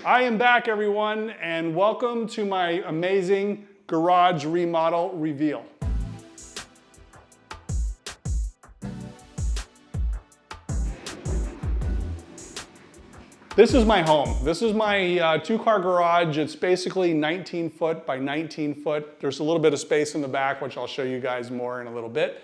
I am back, everyone, and welcome to my amazing garage remodel reveal. This is my home. This is my two-car garage. It's basically 19 foot by 19 foot. There's a little bit of space in the back, which I'll show you guys more in a little bit.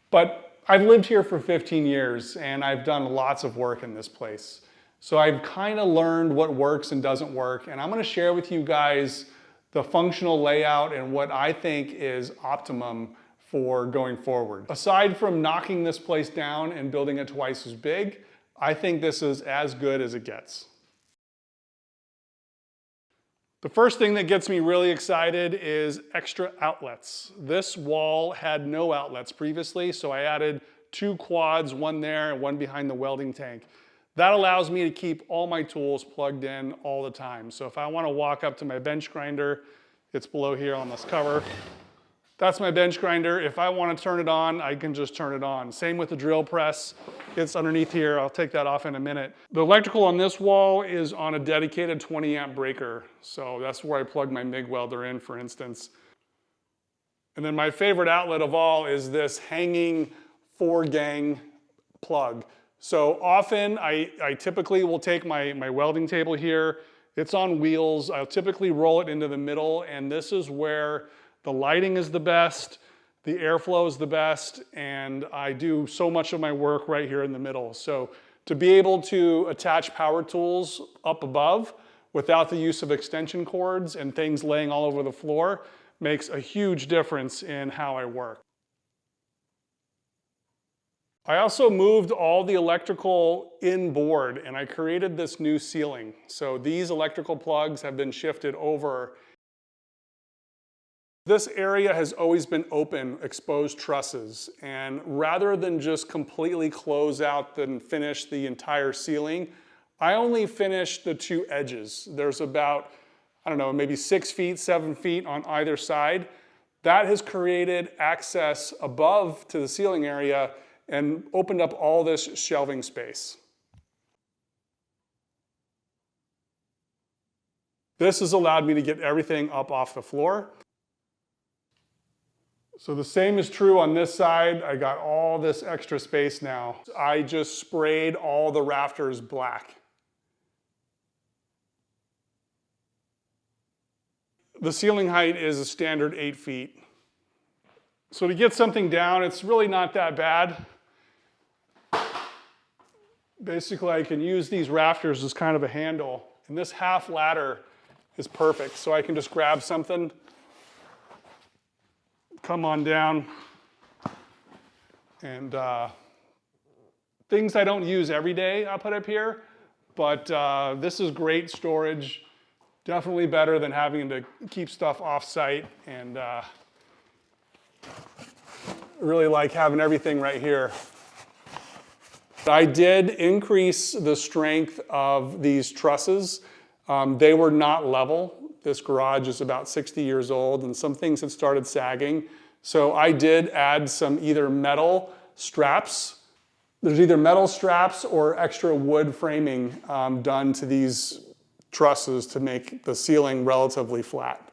But I've lived here for 15 years, and I've done lots of work in this place. So I've kind of learned what works and doesn't work, and I'm going to share with you guys the functional layout and what I think is optimum for going forward. Aside from knocking this place down and building it twice as big, I think this is as good as it gets. The first thing that gets me really excited is extra outlets. This wall had no outlets previously, so I added 2 quads, one there and one behind the welding tank. That allows me to keep all my tools plugged in all the time. So if I want to walk up to my bench grinder, it's below here on this cover. That's my bench grinder. If I want to turn it on, I can just turn it on. Same with the drill press. It's underneath here. I'll take that off in a minute. The electrical on this wall is on a dedicated 20 amp breaker. So that's where I plug my MIG welder in, for instance. And then my favorite outlet of all is this hanging 4-gang plug. So often I typically will take my welding table here. It's on wheels. I'll typically roll it into the middle, and this is where the lighting is the best, the airflow is the best, and I do so much of my work right here in the middle. So to be able to attach power tools up above without the use of extension cords and things laying all over the floor makes a huge difference in how I work. I also moved all the electrical inboard, and I created this new ceiling. So these electrical plugs have been shifted over. This area has always been open, exposed trusses, and rather than just completely close out and finish the entire ceiling, I only finished the 2 edges. There's about, I don't know, maybe 6 feet, 7 feet on either side. That has created access above to the ceiling area and opened up all this shelving space. This has allowed me to get everything up off the floor. So the same is true on this side. I got all this extra space now. I just sprayed all the rafters black. The ceiling height is a standard 8 feet. So to get something down, it's really not that bad. Basically, I can use these rafters as kind of a handle, and this half ladder is perfect. So I can just grab something, come on down, and things I don't use every day I'll put up here, but this is great storage. Definitely better than having to keep stuff off-site, and really like having everything right here. I did increase the strength of these trusses. They were not level. This garage is about 60 years old, and some things had started sagging. So I did add some either metal straps. There's either metal straps or extra wood framing done to these trusses to make the ceiling relatively flat.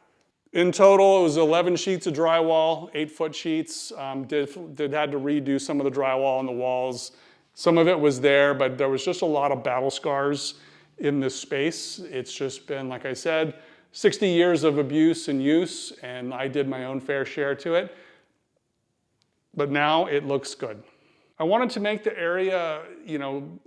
In total, it was 11 sheets of drywall, 8-foot sheets. Had to redo some of the drywall on the walls. Some of it was there, but there was just a lot of battle scars in this space. It's just been, like I said, 60 years of abuse and use, and I did my own fair share to it. But now it looks good. I wanted to make the area,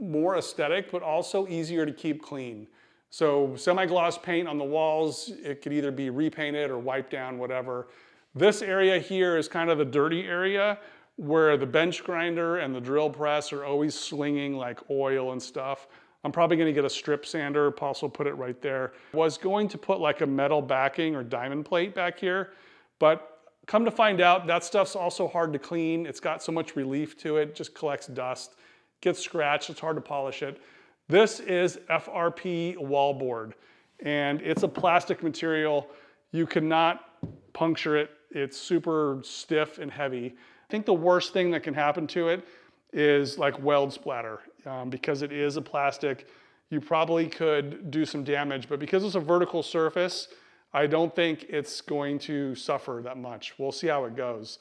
more aesthetic, but also easier to keep clean. So semi-gloss paint on the walls, it could either be repainted or wiped down, whatever. This area here is kind of the dirty area where the bench grinder and the drill press are always slinging like oil and stuff. I'm probably gonna get a strip sander, also put it right there. I was going to put like a metal backing or diamond plate back here, but come to find out, that stuff's also hard to clean. It's got so much relief to it, just collects dust, gets scratched, it's hard to polish it. This is FRP wallboard, and it's a plastic material. You cannot puncture it. It's super stiff and heavy. I think the worst thing that can happen to it is like weld splatter because it is a plastic. you probably could do some damage. But because it's a vertical surface, I don't think it's going to suffer that much. We'll see how it goes.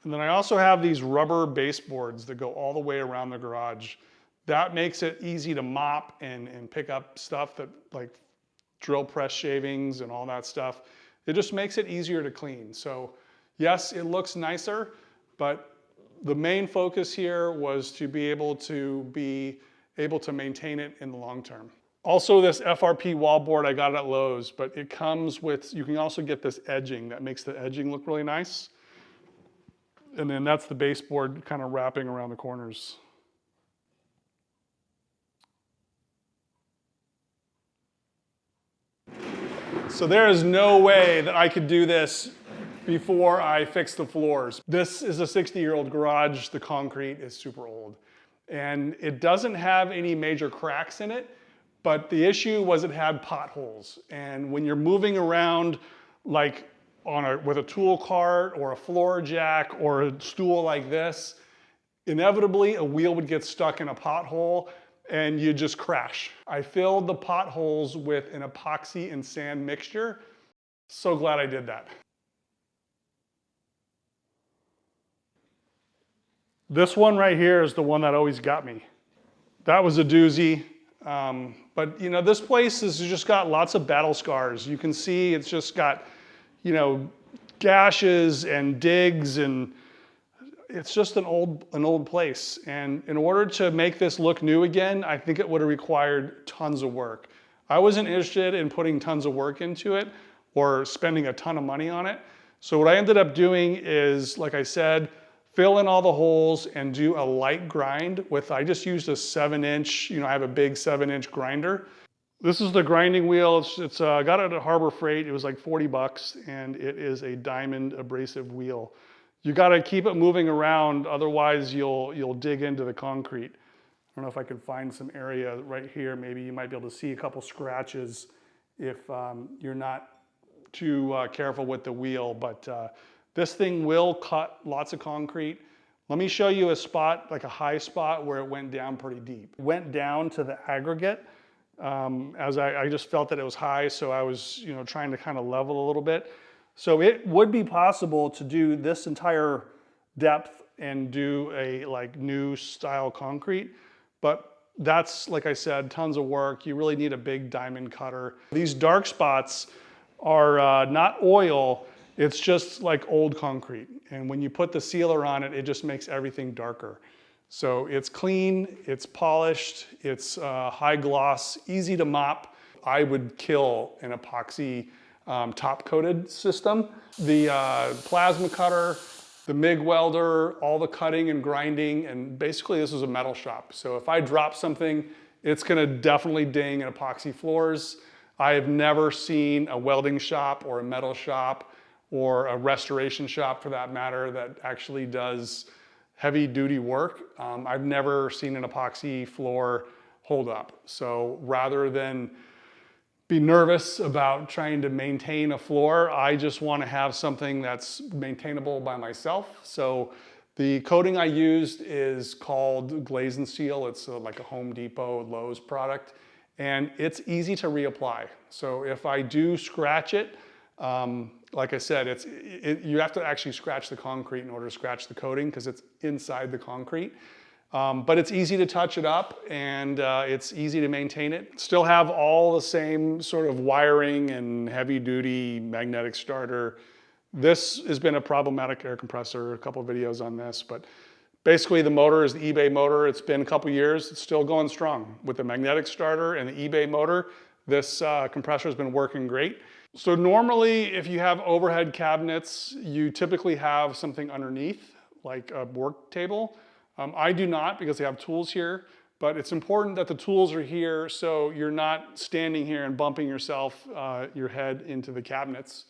And then I also have these rubber baseboards that go all the way around the garage. That makes it easy to mop and pick up stuff that like drill press shavings and all that stuff. It just makes it easier to clean. So yes, it looks nicer, but the main focus here was to be able to maintain it in the long term. Also, this FRP wallboard I got at Lowe's, but it comes with, you can also get this edging that makes the edging look really nice. And then that's the baseboard kind of wrapping around the corners. So there is no way that I could do this before I fix the floors. This is a 60-year-old garage. The concrete is super old. And it doesn't have any major cracks in it, but the issue was it had potholes. And when you're moving around like with a tool cart or a floor jack or a stool like this, inevitably a wheel would get stuck in a pothole and you'd just crash. I filled the potholes with an epoxy and sand mixture. So glad I did that. This one right here is the one that always got me. That was a doozy. But you know, this place has just got lots of battle scars. You can see it's just got, you know, gashes and digs, and it's just an old place. And in order to make this look new again, I think it would have required tons of work. I wasn't interested in putting tons of work into it or spending a ton of money on it. So what I ended up doing is, like I said, fill in all the holes and do a light grind with, I just used a 7-inch, you know, I have a big 7-inch grinder. This is the grinding wheel. I got it at Harbor Freight. It was like 40 bucks, and it is a diamond abrasive wheel. You got to keep it moving around, otherwise you'll dig into the concrete. I don't know if I can find some area right here. Maybe you might be able to see a couple scratches if you're not too careful with the wheel, but this thing will cut lots of concrete. Let me show you a spot, like a high spot, where it went down pretty deep. It went down to the aggregate. As I just felt that it was high, so I was, you know, trying to kind of level a little bit. So it would be possible to do this entire depth and do a like new style concrete, but that's, like I said, tons of work. You really need a big diamond cutter. These dark spots are not oil, it's just like old concrete. And when you put the sealer on it, it just makes everything darker. So it's clean, it's polished, it's high gloss, easy to mop. I would kill an epoxy top coated system. The plasma cutter, the MIG welder, all the cutting and grinding, and basically this is a metal shop. So if I drop something, it's gonna definitely ding in epoxy floors. I have never seen a welding shop or a metal shop or a restoration shop, for that matter, that actually does heavy duty work. I've never seen an epoxy floor hold up. So rather than be nervous about trying to maintain a floor, I just want to have something that's maintainable by myself. So the coating I used is called Glaze and Seal. It's like a Home Depot, Lowe's product, and it's easy to reapply. So if I do scratch it, like I said, you have to actually scratch the concrete in order to scratch the coating because it's inside the concrete. But it's easy to touch it up, and it's easy to maintain it. Still have all the same sort of wiring and heavy duty magnetic starter. This has been a problematic air compressor, a couple of videos on this, but basically the motor is the eBay motor. It's been a couple years, it's still going strong. With the magnetic starter and the eBay motor, this compressor has been working great. So normally, if you have overhead cabinets, you typically have something underneath, like a work table. I do not, because I have tools here, but it's important that the tools are here so you're not standing here and bumping yourself, your head into the cabinets.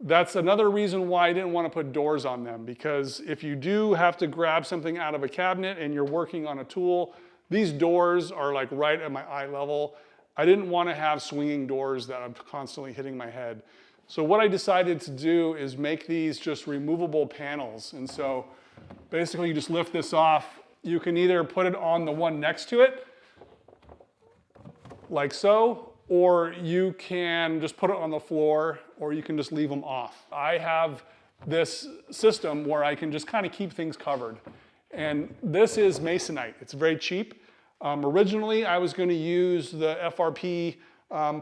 That's another reason why I didn't want to put doors on them, because if you do have to grab something out of a cabinet and you're working on a tool, these doors are like right at my eye level. I didn't want to have swinging doors that I'm constantly hitting my head. So what I decided to do is make these just removable panels. And so basically you just lift this off. You can either put it on the one next to it, like so, or you can just put it on the floor, or you can just leave them off. I have this system where I can just kind of keep things covered. And this is masonite. It's very cheap. Originally, I was going to use the FRP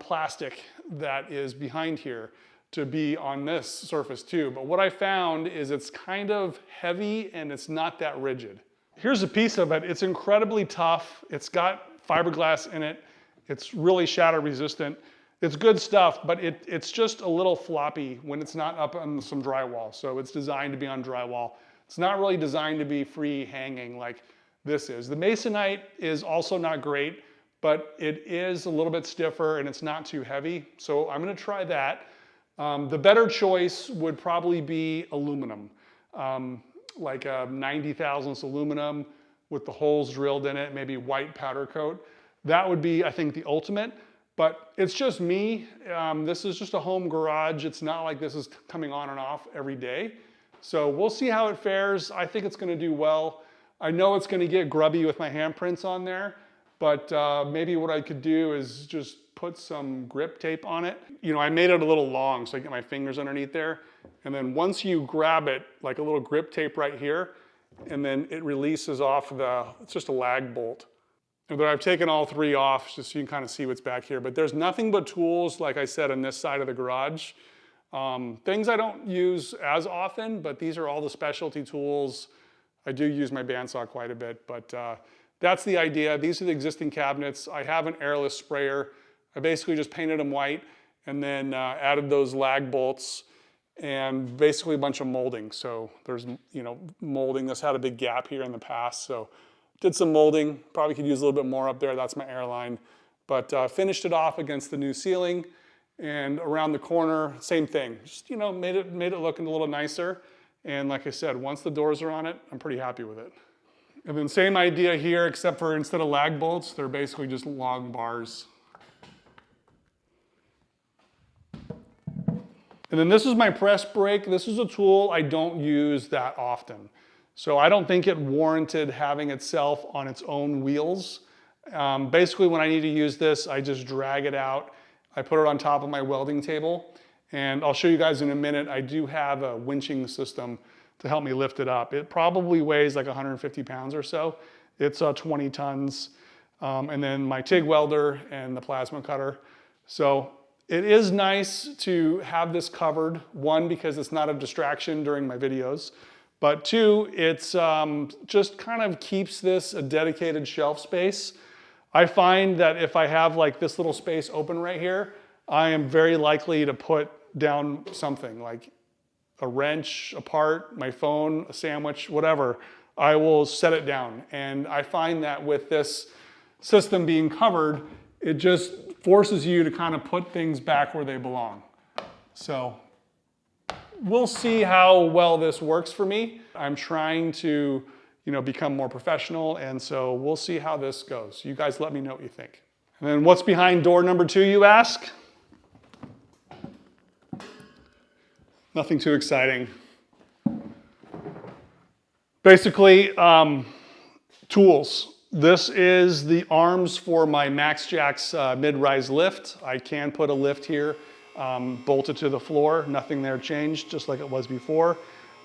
plastic that is behind here to be on this surface too. But what I found is it's kind of heavy and it's not that rigid. Here's a piece of it. It's incredibly tough. It's got fiberglass in it. It's really shatter resistant. It's good stuff, but it's just a little floppy when it's not up on some drywall. So it's designed to be on drywall. It's not really designed to be free hanging like this is. The masonite is also not great, but it is a little bit stiffer and it's not too heavy. So I'm gonna try that. The better choice would probably be aluminum, like a 90 thousandths aluminum with the holes drilled in it, maybe white powder coat. That would be, I think, the ultimate. But it's just me. This is just a home garage. It's not like this is coming on and off every day. So we'll see how it fares. I think it's gonna do well. I know it's gonna get grubby with my handprints on there, but maybe what I could do is just put some grip tape on it. You know, I made it a little long so I get my fingers underneath there. And then once you grab it, like a little grip tape right here, and then it releases off it's just a lag bolt. And then I've taken all three off just so you can kind of see what's back here. But there's nothing but tools, like I said, on this side of the garage. Things I don't use as often, but these are all the specialty tools. I do use my bandsaw quite a bit, but that's the idea. These are the existing cabinets. I have an airless sprayer. I basically just painted them white and then added those lag bolts and basically a bunch of molding. So there's, you know, molding. This had a big gap here in the past, so did some molding. Probably could use a little bit more up there. That's my airline. But finished it off against the new ceiling, and around the corner, same thing. Just, you know, made it look a little nicer. And like I said, once the doors are on it, I'm pretty happy with it. And then same idea here, except for instead of lag bolts, they're basically just long bars. And then this is my press brake. This is a tool I don't use that often. So I don't think it warranted having itself on its own wheels. Basically, when I need to use this, I just drag it out. I put it on top of my welding table. And I'll show you guys in a minute, I do have a winching system to help me lift it up. It probably weighs like 150 pounds or so. It's 20 tons. And then my TIG welder and the plasma cutter. So it is nice to have this covered. One, because it's not a distraction during my videos. But two, it's just kind of keeps this a dedicated shelf space. I find that if I have like this little space open right here, I am very likely to put down something like a wrench, a part, my phone, a sandwich, whatever. I will set it down. And I find that with this system being covered, it just forces you to kind of put things back where they belong. So we'll see how well this works for me. I'm trying to, you know, become more professional, and so we'll see how this goes. You guys let me know what you think. And then what's behind door number 2, you ask? Nothing too exciting. Basically, tools. This is the arms for my MaxJax mid-rise lift. I can put a lift here, bolted to the floor. Nothing there changed, just like it was before.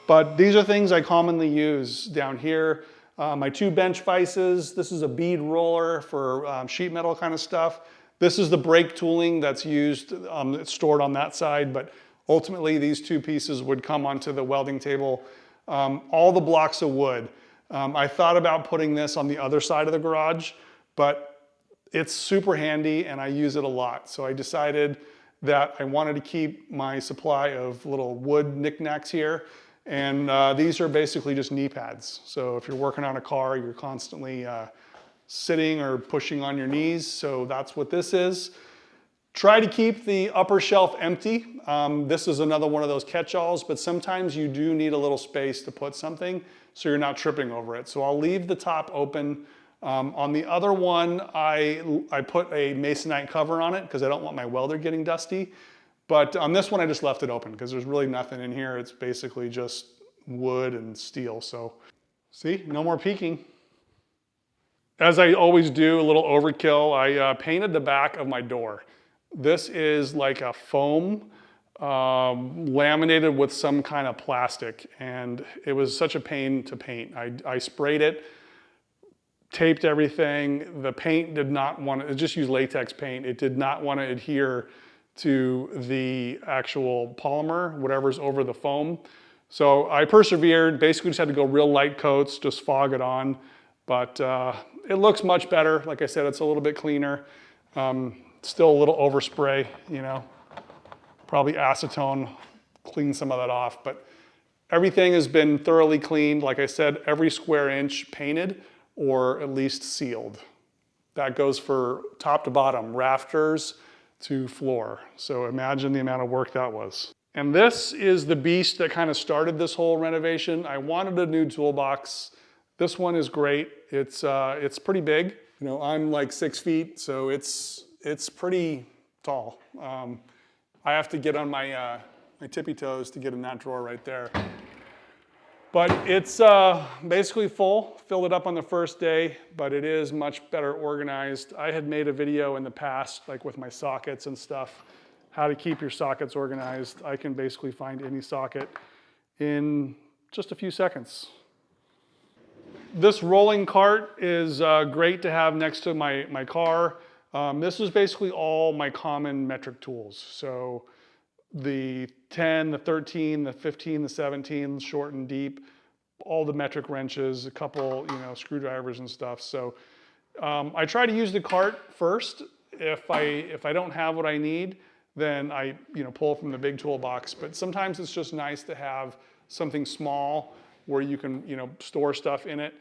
But these are things I commonly use down here. My 2 bench vices. This is a bead roller for sheet metal kind of stuff. This is the brake tooling that's used, it's stored on that side, but ultimately these 2 pieces would come onto the welding table. All the blocks of wood. I thought about putting this on the other side of the garage, but it's super handy and I use it a lot. So I decided that I wanted to keep my supply of little wood knickknacks here. And these are basically just knee pads. So if you're working on a car, you're constantly sitting or pushing on your knees. So that's what this is. Try to keep the upper shelf empty. This is another one of those catch-alls, but sometimes you do need a little space to put something so you're not tripping over it. So I'll leave the top open. On the other one, I put a masonite cover on it because I don't want my welder getting dusty. But on this one, I just left it open because there's really nothing in here. It's basically just wood and steel. So see, no more peeking. As I always do, a little overkill, I painted the back of my door. This is like a foam laminated with some kind of plastic, and it was such a pain to paint. I sprayed it, taped everything. The paint did not want to, it just used latex paint. It did not want to adhere to the actual polymer, whatever's over the foam. So I persevered, basically just had to go real light coats, just fog it on. But it looks much better. Like I said, it's a little bit cleaner. Still a little overspray, you know. Probably acetone, clean some of that off. But everything has been thoroughly cleaned. Like I said, every square inch painted or at least sealed. That goes for top to bottom, rafters to floor. So imagine the amount of work that was. And this is the beast that kind of started this whole renovation. I wanted a new toolbox. This one is great. It's pretty big. You know, I'm like 6 feet, so it's pretty tall. I have to get on my tippy toes to get in that drawer right there. But it's basically full, filled it up on the first day, but it is much better organized. I had made a video in the past, like with my sockets and stuff, how to keep your sockets organized. I can basically find any socket in just a few seconds. This rolling cart is great to have next to my car. This is basically all my common metric tools. So the 10, the 13, the 15, the 17, short and deep, all the metric wrenches, a couple, you know, screwdrivers and stuff. So I try to use the cart first. If I don't have what I need, then I pull from the big toolbox. But sometimes it's just nice to have something small where you can store stuff in it.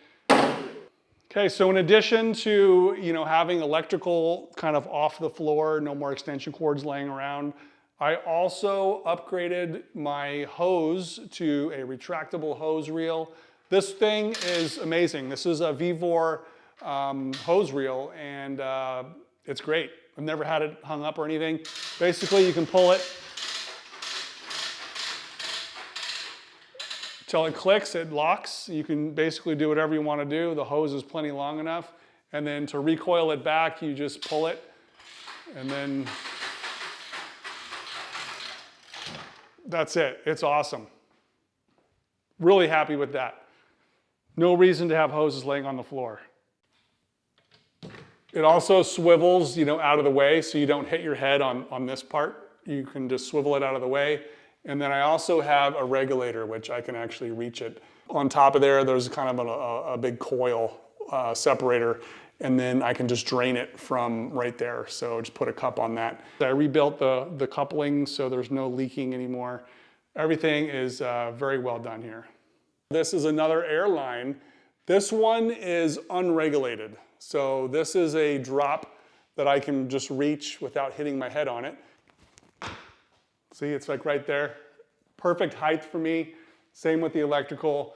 Okay, so in addition to having electrical kind of off the floor, no more extension cords laying around, I also upgraded my hose to a retractable hose reel. This thing is amazing. This is a Vevor hose reel, and it's great. I've never had it hung up or anything. Basically, you can pull it till it clicks, it locks. You can basically do whatever you want to do. The hose is plenty long enough. And then to recoil it back, you just pull it, and then that's it. It's awesome. Really happy with that. No reason to have hoses laying on the floor. It also swivels, out of the way, so you don't hit your head on this part. You can just swivel it out of the way. And then I also have a regulator, which I can actually reach it. On top of there's kind of a big coil separator, and then I can just drain it from right there. So just put a cup on that. I rebuilt the coupling so there's no leaking anymore. Everything is very well done here. This is another airline. This one is unregulated. So this is a drop that I can just reach without hitting my head on it. See, it's like right there. Perfect height for me. Same with the electrical.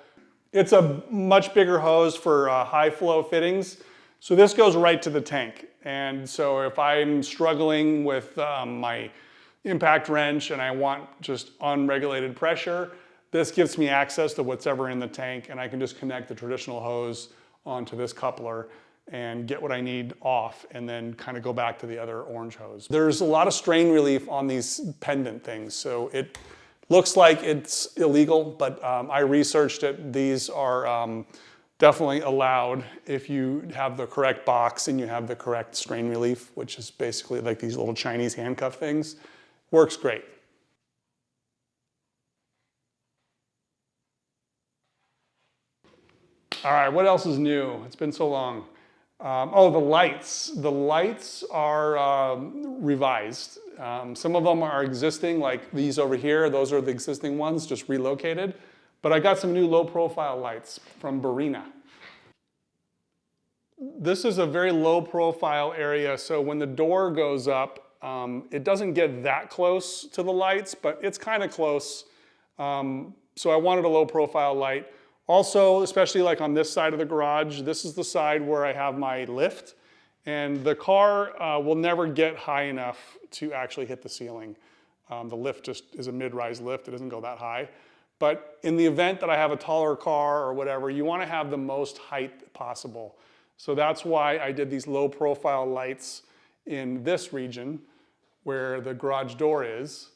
It's a much bigger hose for high flow fittings. So this goes right to the tank. And so if I'm struggling with my impact wrench and I want just unregulated pressure, this gives me access to what's ever in the tank, and I can just connect the traditional hose onto this coupler and get what I need off, and then kind of go back to the other orange hose. There's a lot of strain relief on these pendant things, so it looks like it's illegal, but I researched it. These are definitely allowed if you have the correct box and you have the correct strain relief, which is basically like these little Chinese handcuff things. Works great. All right, what else is new? It's been so long. Oh, the lights. The lights are revised. Some of them are existing, like these over here. Those are the existing ones, just relocated. But I got some new low-profile lights from Barina. This is a very low-profile area, so when the door goes up, it doesn't get that close to the lights, but it's kind of close. So I wanted a low-profile light. Also, especially like on this side of the garage, this is the side where I have my lift, and the car will never get high enough to actually hit the ceiling. The lift just is a mid-rise lift, it doesn't go that high. But in the event that I have a taller car or whatever, you want to have the most height possible. So that's why I did these low profile lights in this region where the garage door is.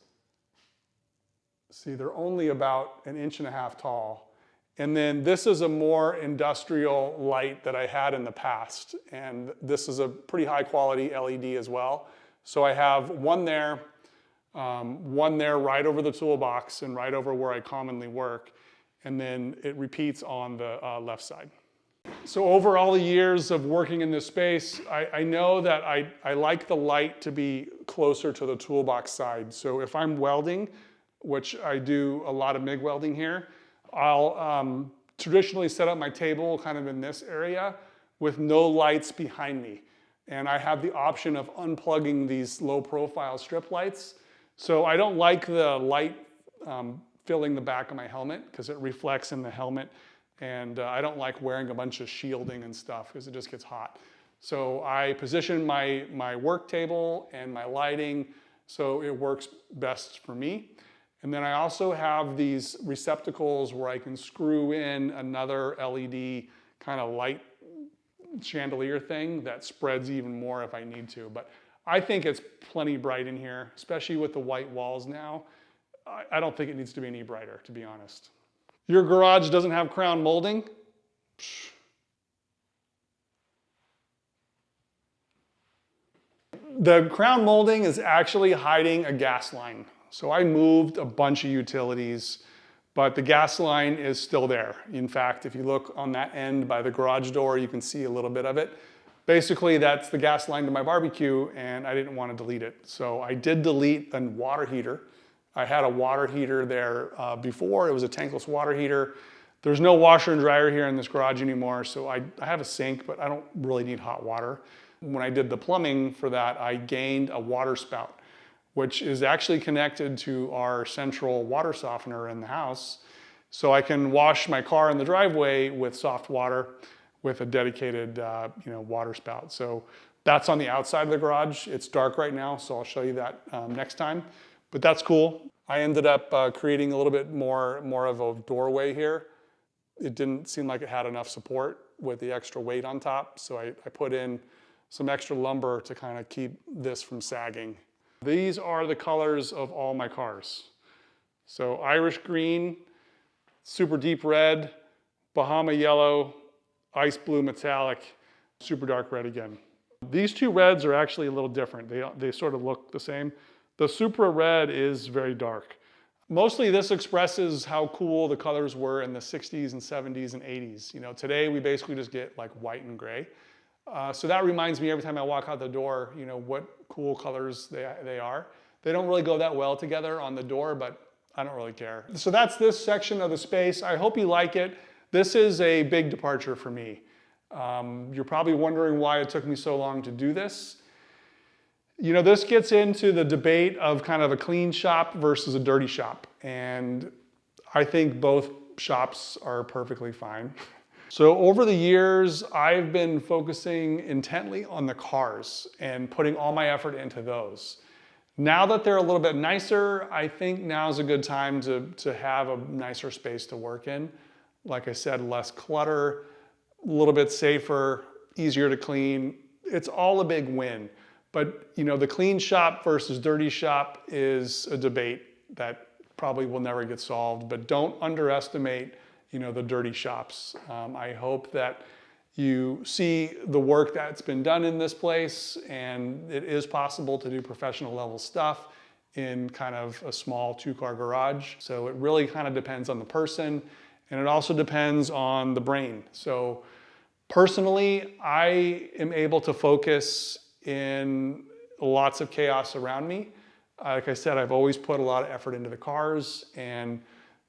See, they're only about 1.5 inches tall. And then this is a more industrial light that I had in the past. And this is a pretty high quality LED as well. So I have one there right over the toolbox and right over where I commonly work. And then it repeats on the left side. So over all the years of working in this space, I know that I like the light to be closer to the toolbox side. So if I'm welding, which I do a lot of MIG welding here, I'll traditionally set up my table kind of in this area with no lights behind me. And I have the option of unplugging these low profile strip lights. So I don't like the light filling the back of my helmet because it reflects in the helmet. And I don't like wearing a bunch of shielding and stuff because it just gets hot. So I position my work table and my lighting so it works best for me. And then I also have these receptacles where I can screw in another LED kind of light chandelier thing that spreads even more if I need to. But I think it's plenty bright in here, especially with the white walls now. I don't think it needs to be any brighter, to be honest. Your garage doesn't have crown molding? The crown molding is actually hiding a gas line. So I moved a bunch of utilities, but the gas line is still there. In fact, if you look on that end by the garage door, you can see a little bit of it. Basically, that's the gas line to my barbecue, and I didn't want to delete it. So I did delete the water heater. I had a water heater there before. It was a tankless water heater. There's no washer and dryer here in this garage anymore, so I have a sink, but I don't really need hot water. When I did the plumbing for that, I gained a water spout, which is actually connected to our central water softener in the house. So I can wash my car in the driveway with soft water with a dedicated water spout. So that's on the outside of the garage. It's dark right now, so I'll show you that next time. But that's cool. I ended up creating a little bit more of a doorway here. It didn't seem like it had enough support with the extra weight on top, so I put in some extra lumber to kind of keep this from sagging. These are the colors of all my cars. So Irish green, super deep red, Bahama yellow, ice blue metallic, super dark red again. These two reds are actually a little different. They sort of look the same. The Supra red is very dark. Mostly this expresses how cool the colors were in the 60s and 70s and 80s. You know, today we basically just get like white and gray. So that reminds me every time I walk out the door, you know, what cool colors they are. They don't really go that well together on the door, but I don't really care. So that's this section of the space. I hope you like it. This is a big departure for me. You're probably wondering why it took me so long to do this. You know, this gets into the debate of kind of a clean shop versus a dirty shop. And I think both shops are perfectly fine. So over the years, I've been focusing intently on the cars and putting all my effort into those. Now that they're a little bit nicer, I think now's a good time to have a nicer space to work in. Like I said, less clutter, a little bit safer, easier to clean. It's all a big win. But you know, the clean shop versus dirty shop is a debate that probably will never get solved, but don't underestimate, you know, the dirty shops. I hope that you see the work that's been done in this place, and it is possible to do professional level stuff in kind of a small 2-car garage. So it really kind of depends on the person, and it also depends on the brain. So personally, I am able to focus in lots of chaos around me. Like I said, I've always put a lot of effort into the cars, and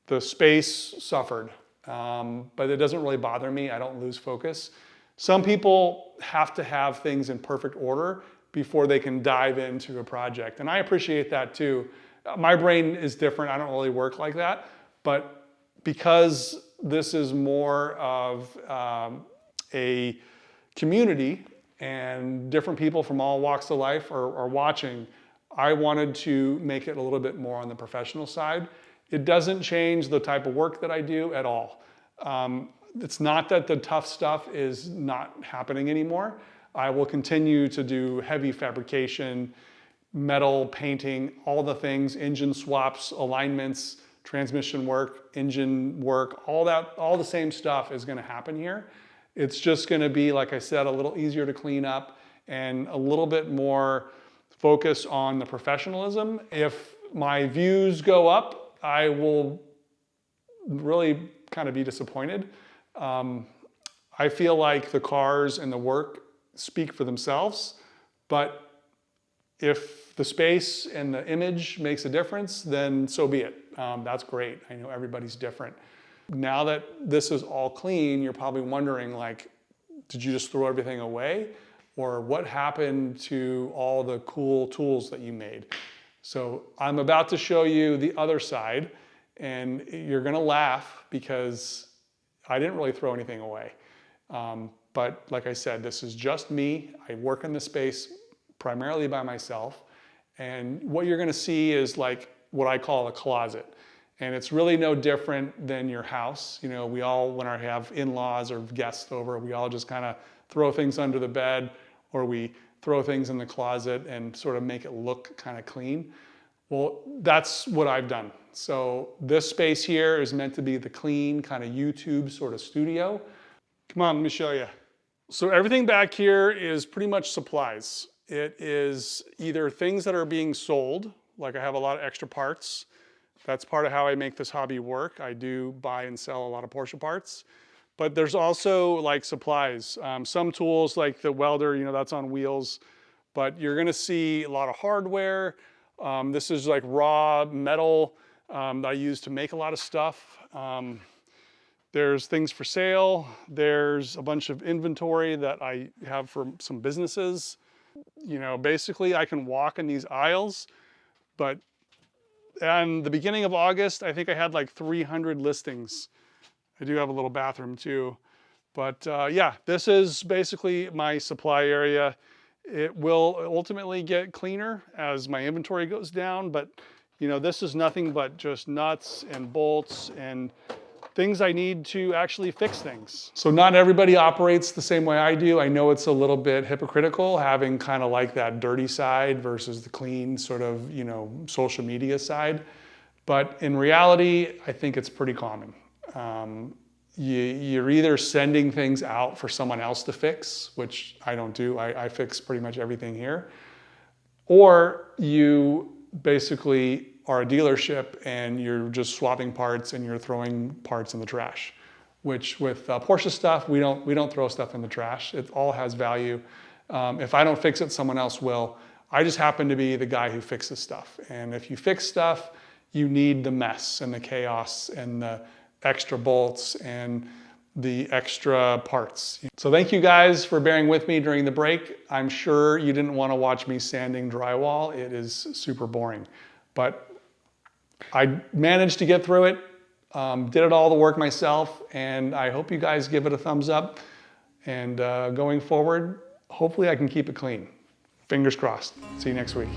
the space suffered. But it doesn't really bother me. I don't lose focus. Some people have to have things in perfect order before they can dive into a project. And I appreciate that too. My brain is different. I don't really work like that. But because this is more of a community and different people from all walks of life are watching, I wanted to make it a little bit more on the professional side. It doesn't change the type of work that I do at all. It's not that the tough stuff is not happening anymore. I will continue to do heavy fabrication, metal, painting, all the things, engine swaps, alignments, transmission work, engine work, all the same stuff is gonna happen here. It's just gonna be, like I said, a little easier to clean up and a little bit more focus on the professionalism. If my views go up, I will really kind of be disappointed. I feel like the cars and the work speak for themselves, but if the space and the image makes a difference, then so be it. That's great. I know everybody's different. Now that this is all clean, you're probably wondering, like, did you just throw everything away? Or what happened to all the cool tools that you made? So I'm about to show you the other side, and you're gonna laugh because I didn't really throw anything away. But like I said, this is just me. I work in the space primarily by myself. And what you're gonna see is like what I call a closet. And it's really no different than your house. You know, we all, when I have in-laws or guests over, we all just kind of throw things under the bed, or we throw things in the closet and sort of make it look kind of clean. Well, that's what I've done. So this space here is meant to be the clean kind of YouTube sort of studio. Come on, let me show you. So everything back here is pretty much supplies. It is either things that are being sold, like I have a lot of extra parts. That's part of how I make this hobby work. I do buy and sell a lot of Porsche parts. But there's also like supplies. Some tools like the welder, you know, that's on wheels. But you're gonna see a lot of hardware. This is like raw metal that I use to make a lot of stuff. There's things for sale. There's a bunch of inventory that I have for some businesses. You know, basically I can walk in these aisles, but in the beginning of August, I think I had like 300 listings. I do have a little bathroom too. But yeah, this is basically my supply area. It will ultimately get cleaner as my inventory goes down, but you know, this is nothing but just nuts and bolts and things I need to actually fix things. So not everybody operates the same way I do. I know it's a little bit hypocritical having kind of like that dirty side versus the clean sort of, you know, social media side. But in reality, I think it's pretty common. You're either sending things out for someone else to fix, which I don't do. I fix pretty much everything here. Or you basically are a dealership and you're just swapping parts and you're throwing parts in the trash, which with Porsche stuff, we don't throw stuff in the trash. It all has value. If I don't fix it, someone else will. I just happen to be the guy who fixes stuff. And if you fix stuff, you need the mess and the chaos and the extra bolts and the extra parts. So thank you guys for bearing with me during the break. I'm sure you didn't want to watch me sanding drywall. It is super boring, but I managed to get through it, did it all the work myself, and I hope you guys give it a thumbs up. And going forward, hopefully I can keep it clean. Fingers crossed. See you next week.